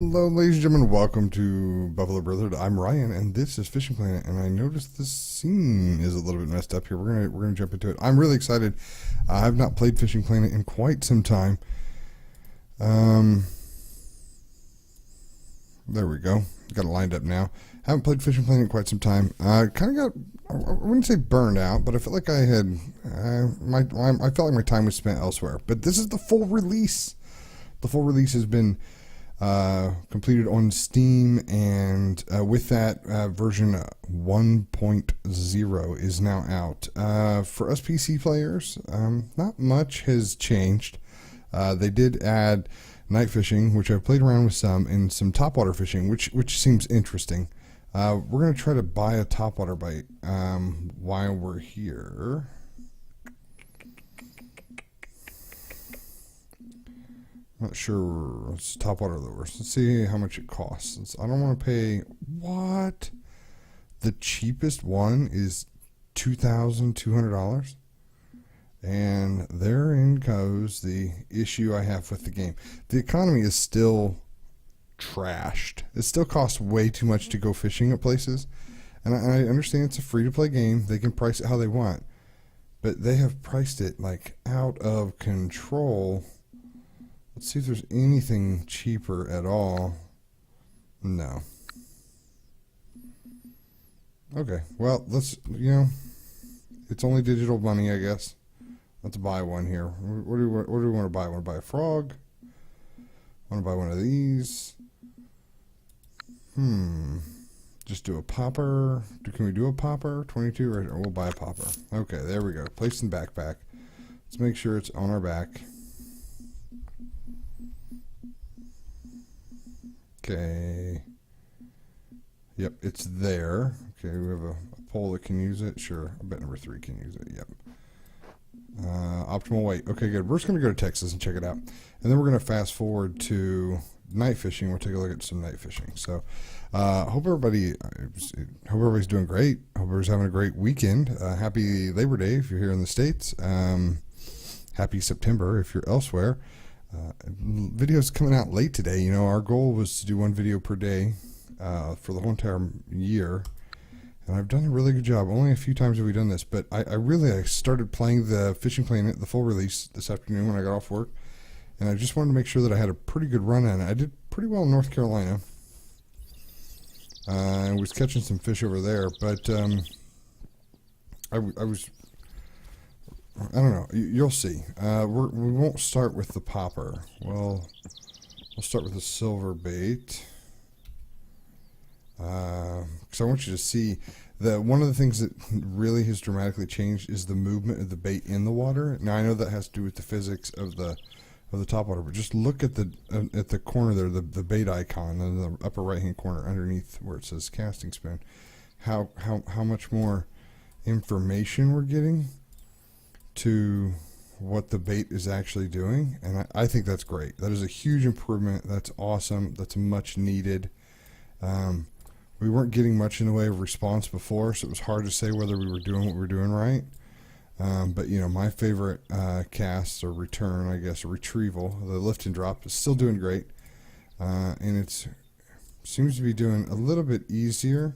Hello, ladies and gentlemen. Welcome to Buffalo Brotherhood. I'm Ryan, and this is Fishing Planet. And I noticed this scene is a little bit messed up here. We're gonna jump into it. I'm really excited. I've not played Fishing Planet in quite some time. Um, there we go. Got it lined up now. Haven't played Fishing Planet in quite some time. Kind of got, I wouldn't say burned out, but I felt like I had I felt like my time was spent elsewhere. But this is the full release. The full release has been completed on Steam, and with that, version 1.0 is now out. For us PC players, not much has changed. They did add night fishing, which I've played around with some, and some topwater fishing, which seems interesting. We're going to try to buy a topwater bite while we're here. Not sure. It's topwater lures. Let's see how much it costs. I don't want to pay. What? The cheapest one is $2,200, and therein goes the issue I have with the game. The economy is still trashed. It still costs way too much to go fishing at places, and I understand it's a free-to-play game. They can price it how they want, but they have priced it like out of control. Let's see if there's anything cheaper at all. No. Okay, well, it's only digital money, I guess. Let's buy one here. What do we want to buy? Want to buy a frog? Want to buy one of these? Just do a popper. Can we do a popper? 22, or we'll buy a popper. Okay, there we go. Placed in backpack. Let's make sure it's on our back. Okay. Yep, it's there. Okay, we have a pole that can use it. Sure, I bet number 3 can use it. Yep. Optimal weight. Okay, good. We're just going to go to Texas and check it out. And then we're going to fast forward to night fishing. We'll take a look at some night fishing. So, hope everybody's doing great. Hope everybody's having a great weekend. Happy Labor Day if you're here in the States. Happy September if you're elsewhere. Videos coming out late today. You know, our goal was to do one video per day for the whole entire year, and I've done a really good job. Only a few times have we done this, but I started playing the Fishing Planet, the full release, this afternoon when I got off work, and I just wanted to make sure that I had a pretty good run on it. I did pretty well in North Carolina. I was catching some fish over there, but I don't know. You'll see. We won't start with the popper. We'll start with the silver bait. Because I want you to see that one of the things that really has dramatically changed is the movement of the bait in the water. Now I know that has to do with the physics of the topwater, but just look at the corner there, the bait icon in the upper right hand corner underneath where it says casting spoon. How much more information we're getting to what the bait is actually doing, and I think that's great. That is a huge improvement. That's awesome. That's much needed. We weren't getting much in the way of response before, so it was hard to say whether we were doing what we were doing right. But you know, my favorite cast or return, I guess, or retrieval, the lift and drop, is still doing great, and it seems to be doing a little bit easier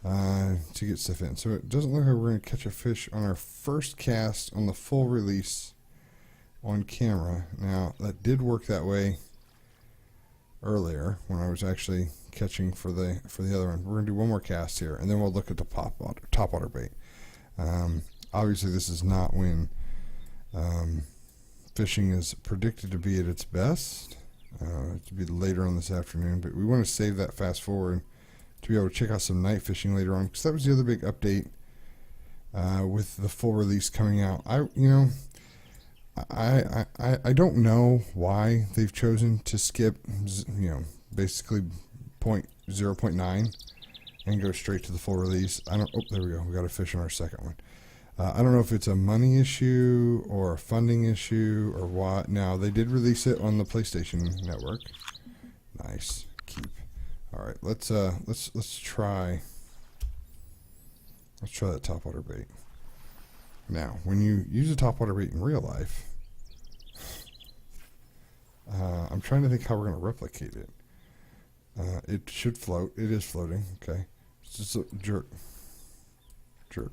to get stuff in. So it doesn't look like we're going to catch a fish on our first cast on the full release on camera. Now, that did work that way earlier when I was actually catching for the other one. We're going to do one more cast here, and then we'll look at the topwater bait. Obviously, this is not when fishing is predicted to be at its best. To be later on this afternoon, but we want to save that fast forward to be able to check out some night fishing later on, because that was the other big update with the full release coming out. I don't know why they've chosen to skip, basically 0.9 and go straight to the full release. Oh, there we go. We got a fish on our second one. I don't know if it's a money issue or a funding issue or what. Now, they did release it on the PlayStation Network. Nice. Keep. All right, let's try that topwater bait. Now, when you use a topwater bait in real life, I'm trying to think how we're going to replicate it. It should float. It is floating. Okay. It's just a jerk. Jerk.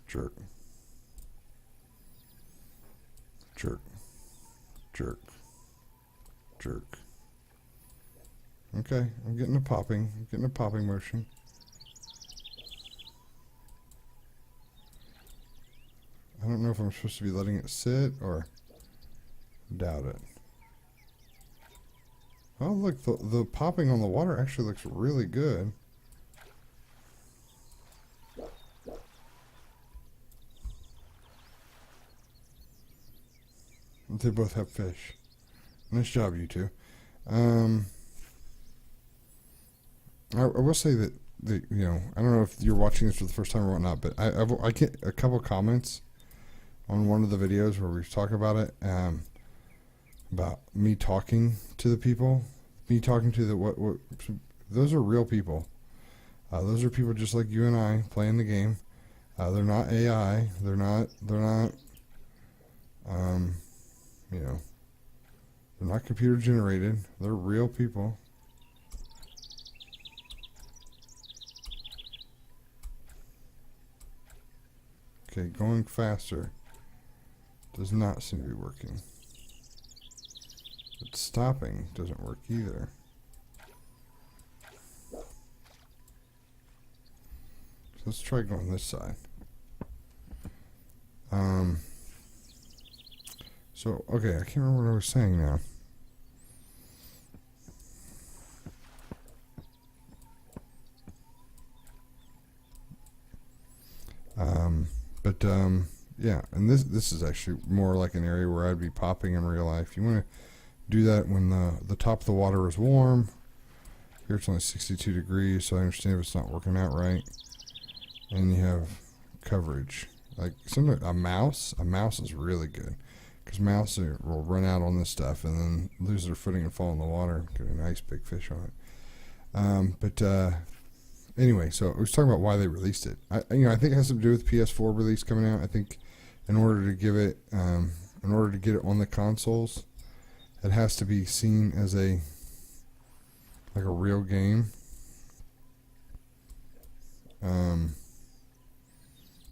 Jerk. Jerk. Jerk. Jerk. Okay, I'm getting a popping. I'm getting a popping motion. I don't know if I'm supposed to be letting it sit or doubt it. Oh, look, the popping on the water actually looks really good. They both have fish. Nice job, you two. I will say that I don't know if you're watching this for the first time or whatnot, but I get a couple comments on one of the videos where we talk about it, about me talking to the people, me talking to the what those are real people. Those are people just like you and I playing the game. They're not AI. They're not they're not computer generated. They're real people. Okay, going faster does not seem to be working. But stopping doesn't work either. So let's try going this side. So, okay, I can't remember what I was saying now. Yeah, and this is actually more like an area where I'd be popping in real life. You want to do that when the top of the water is warm. Here it's only 62 degrees, so I understand if it's not working out right. And you have coverage. Like sometimes a mouse is really good, because mouse will run out on this stuff and then lose their footing and fall in the water. Get a nice big fish on it. Anyway, so I was talking about why they released it. I think it has to do with PS4 release coming out. I think in order to give it, in order to get it on the consoles, it has to be seen as a real game.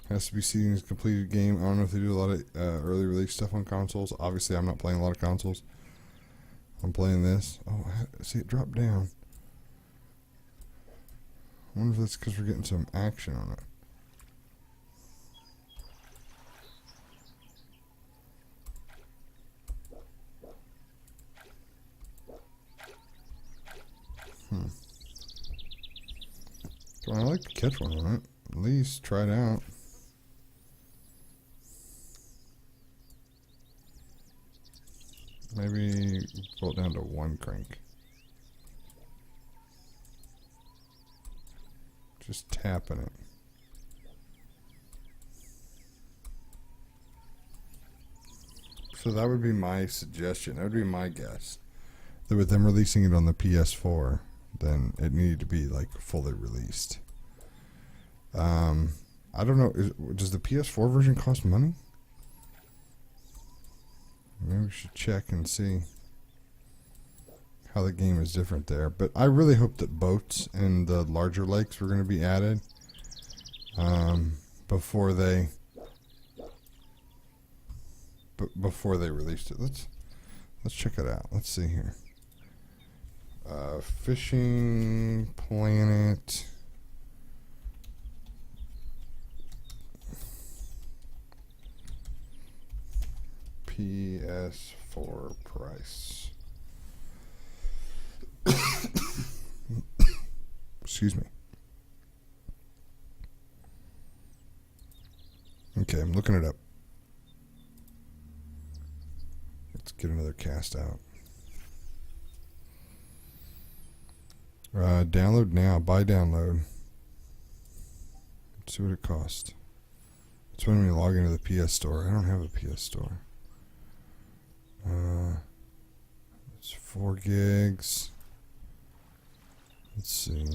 Has to be seen as a completed game. I don't know if they do a lot of early release stuff on consoles. Obviously, I'm not playing a lot of consoles. I'm playing this. Oh, see it drop down. I wonder if that's because we're getting some action on it. Well, I'd like to catch one on it. At least try it out. Maybe pull it down to one crank. Just tapping it. So that would be my suggestion. That would be my guess. That with them releasing it on the PS4, then it needed to be like fully released. I don't know. Does the PS4 version cost money? Maybe we should check and see how the game is different there. But I really hope that boats and the larger lakes were going to be added before they released it. Let's check it out. Let's see here. Fishing Planet. PS4 price. Excuse me. Okay, I'm looking it up. Let's get another cast out. Download now. Buy download. Let's see what it costs. It's when we log into the PS Store. I don't have a PS Store. It's 4 gigs. Let's see.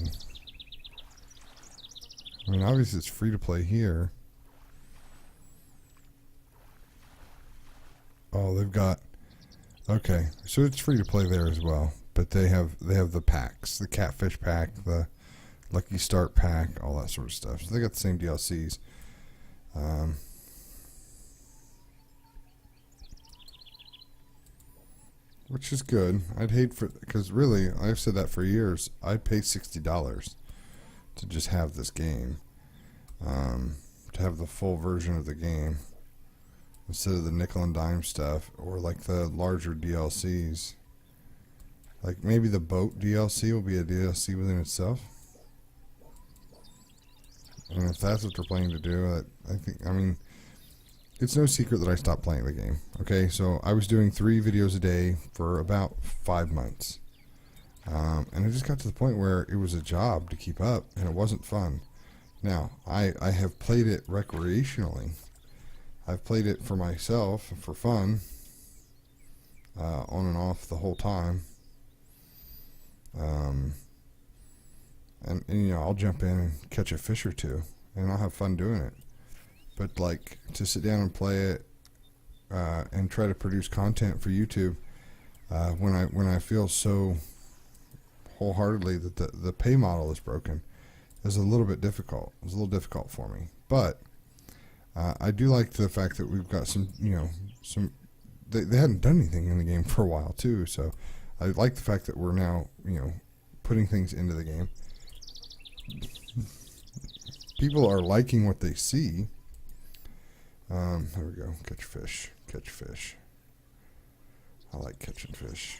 I mean, obviously it's free to play here. Oh, they've got... Okay, so it's free to play there as well. but they have the packs, the Catfish pack, the Lucky Start pack, all that sort of stuff. So they got the same DLCs. Which is good. I'd hate for, because really, I've said that for years. I'd pay $60 to just have this game, to have the full version of the game instead of the nickel and dime stuff, or like the larger DLCs. Like maybe the boat DLC will be a DLC within itself. And if that's what they're planning to do, I mean, it's no secret that I stopped playing the game. Okay, so I was doing 3 videos a day for about 5 months. And I just got to the point where it was a job to keep up, and it wasn't fun. Now, I have played it recreationally. I've played it for myself, for fun, on and off the whole time. And you know, I'll jump in and catch a fish or two, and I'll have fun doing it. But like to sit down and play it and try to produce content for YouTube, when I feel so wholeheartedly that the pay model is broken, is a little bit difficult. It's a little difficult for me. But I do like the fact that we've got some, you know, they hadn't done anything in the game for a while too. So I like the fact that we're now, you know, putting things into the game. People are liking what they see. There we go. Catch fish. Catch fish. I like catching fish.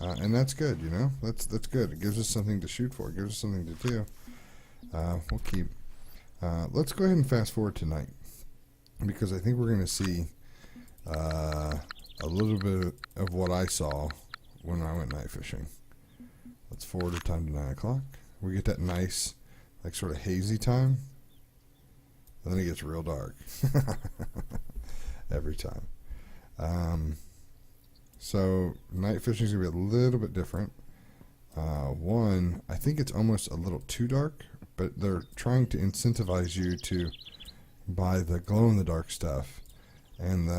And that's good, you know? That's good. It gives us something to shoot for. It gives us something to do. We'll keep... let's go ahead and fast forward tonight, because I think we're going to see a little bit of what I saw when I went night fishing. Let's forward the time to 9 o'clock. We get that nice, like, sort of hazy time. And then it gets real dark. Every time. So night fishing is going to be a little bit different. One, I think it's almost a little too dark, but they're trying to incentivize you to buy the glow-in-the-dark stuff. And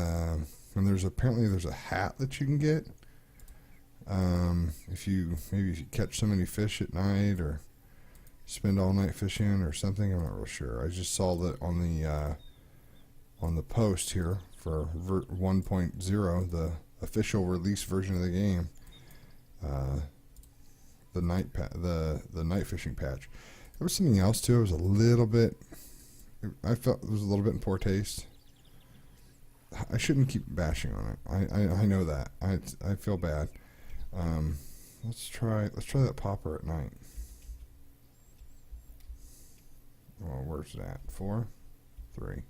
there's apparently a hat that you can get. If you catch so many fish at night, or spend all night fishing or something, I'm not real sure. I just saw that on the post here for 1.0, the official release version of the game, the night fishing patch. There was something else too. It was a little bit. I felt it was a little bit in poor taste. I shouldn't keep bashing on it. I know that. I feel bad. Let's try that popper at night. Well, where's that? 4, 3.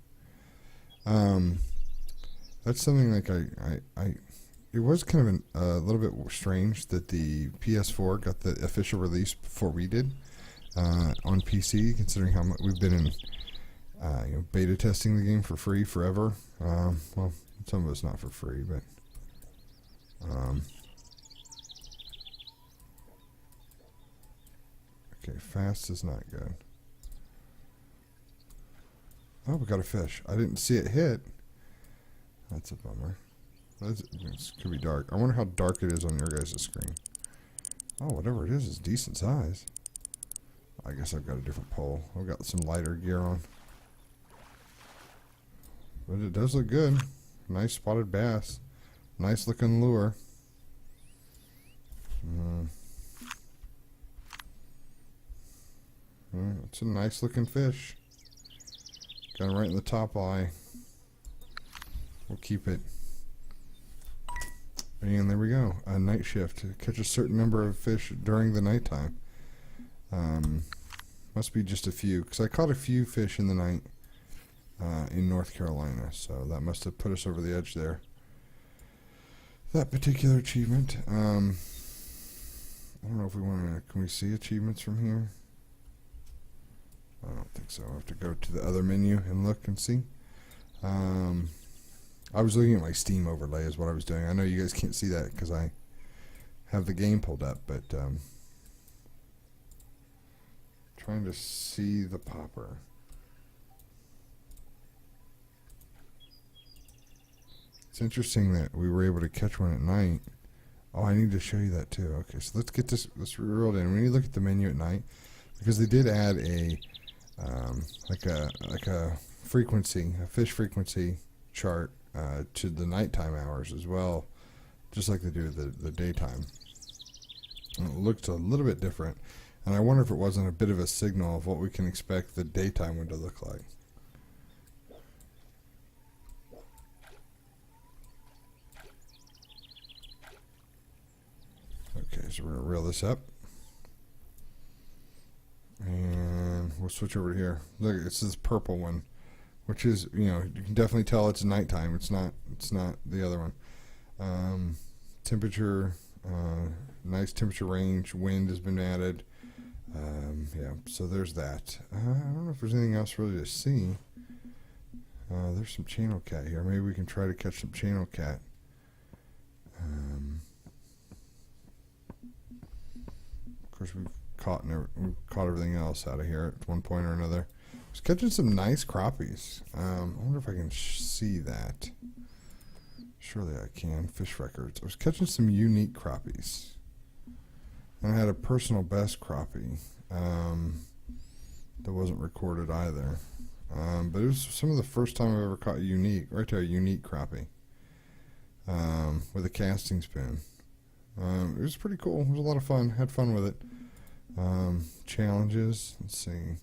That's something like it was kind of a little bit strange that the PS4 got the official release before we did on PC, considering how much we've been in beta testing the game for free forever. Well, some of it's not for free, but okay, fast is not good. Oh, we got a fish. I didn't see it hit. That's a bummer. It could be dark. I wonder how dark it is on your guys' screen. Oh, whatever it is decent size. I guess I've got a different pole. I've got some lighter gear on. But it does look good. Nice spotted bass. Nice looking lure. It's a nice looking fish. Got him right in the top eye. We'll keep it. And there we go. A night shift. Catch a certain number of fish during the nighttime. Must be just a few, because I caught a few fish in the night in North Carolina, so that must have put us over the edge there. That particular achievement. I don't know if we want to. Can we see achievements from here? I don't think so. I have to go to the other menu and look and see. I was looking at my Steam overlay is what I was doing. I know you guys can't see that because I have the game pulled up, but trying to see the popper. It's interesting that we were able to catch one at night. Oh, I need to show you that too. Okay, so let's get this. Let's reel it in. When you look at the menu at night, because they did add a like a frequency, a fish frequency chart to the nighttime hours as well, just like they do the daytime. And it looks a little bit different, and I wonder if it wasn't a bit of a signal of what we can expect the daytime one to look like. Okay, so we're going to reel this up. And we'll switch over here. Look, it's this purple one, which is, you can definitely tell it's nighttime. It's not the other one. Temperature, nice temperature range. Wind has been added. Yeah, so there's that. I don't know if there's anything else really to see. There's some channel cat here. Maybe we can try to catch some channel cat. Of course, we've caught everything else out of here at one point or another. I was catching some nice crappies. I wonder if I can see that. Surely I can. Fish records. I was catching some unique crappies. And I had a personal best crappie that wasn't recorded either. But it was some of the first time I've ever caught a unique, right there, a unique crappie with a casting spoon. It was pretty cool. It was a lot of fun. Had fun with it. Challenges. Let's see.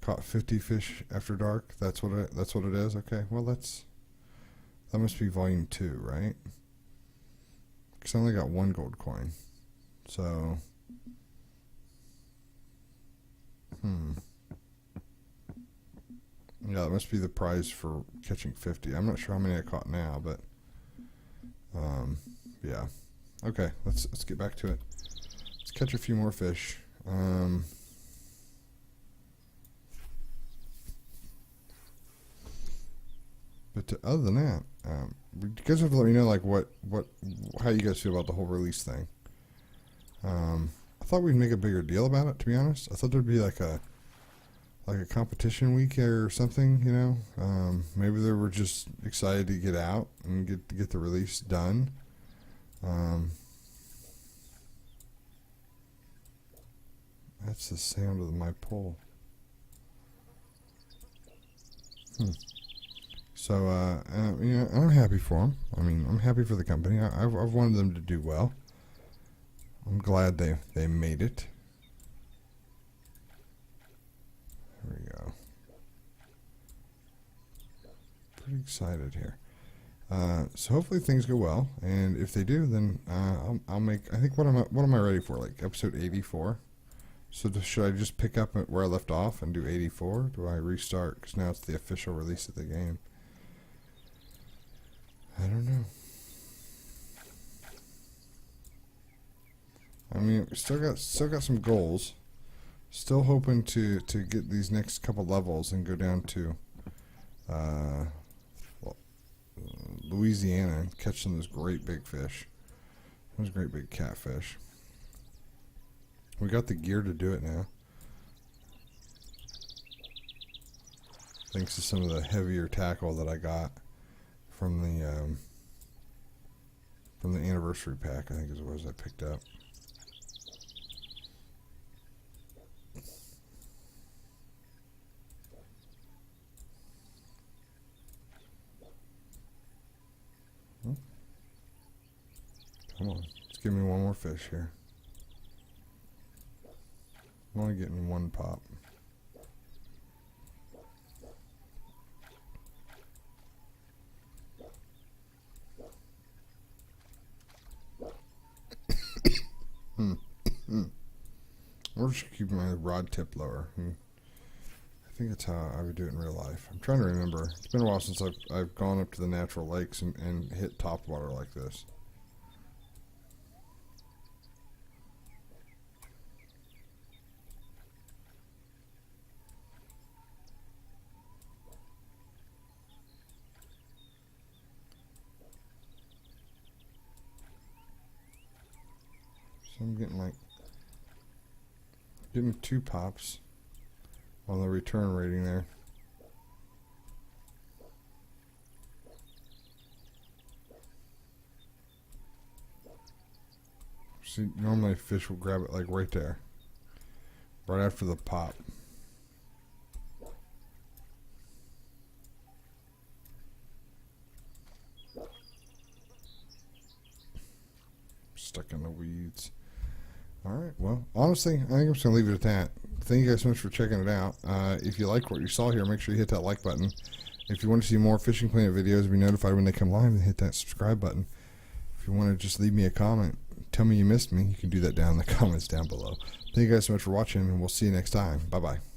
Caught 50 fish after dark. That's what it is. Okay. Well, that must be volume 2, right? Because I only got 1 gold coin. So, yeah, that must be the prize for catching 50. I'm not sure how many I caught now, but yeah. Okay, let's get back to it. Let's catch a few more fish. But other than that, you guys have to let me know like how you guys feel about the whole release thing. I thought we'd make a bigger deal about it. To be honest, I thought there'd be like a competition week or something. Maybe they were just excited to get out and get the release done. That's the sound of my pull. So, I'm happy for them. I mean, I'm happy for the company. I've wanted them to do well. I'm glad they made it. There we go. Pretty excited here. So hopefully things go well, and if they do, then I'll make. I think what am I ready for? Like episode 84. So should I just pick up where I left off and do 84? Do I restart? Because now it's the official release of the game. I don't know. I mean, we still got some goals. Still hoping to get these next couple levels and go down to Louisiana and catch some of those great big fish. Those great big catfish. We got the gear to do it now. Thanks to some of the heavier tackle that I got from the anniversary pack, I think it was I picked up. Come on, let's give me one more fish here. I'm only getting 1 pop. Or just keep my rod tip lower. I think that's how I would do it in real life. I'm trying to remember. It's been a while since I've gone up to the natural lakes and hit top water like this. So I'm getting 2 pops on the return rating there. See, normally fish will grab it like right there, right after the pop. Stuck in the weeds. Alright, well, honestly, I think I'm just going to leave it at that. Thank you guys so much for checking it out. If you like what you saw here, make sure you hit that like button. If you want to see more Fishing Planet videos, be notified when they come live, and hit that subscribe button. If you want to just leave me a comment, tell me you missed me, you can do that down in the comments down below. Thank you guys so much for watching, and we'll see you next time. Bye-bye.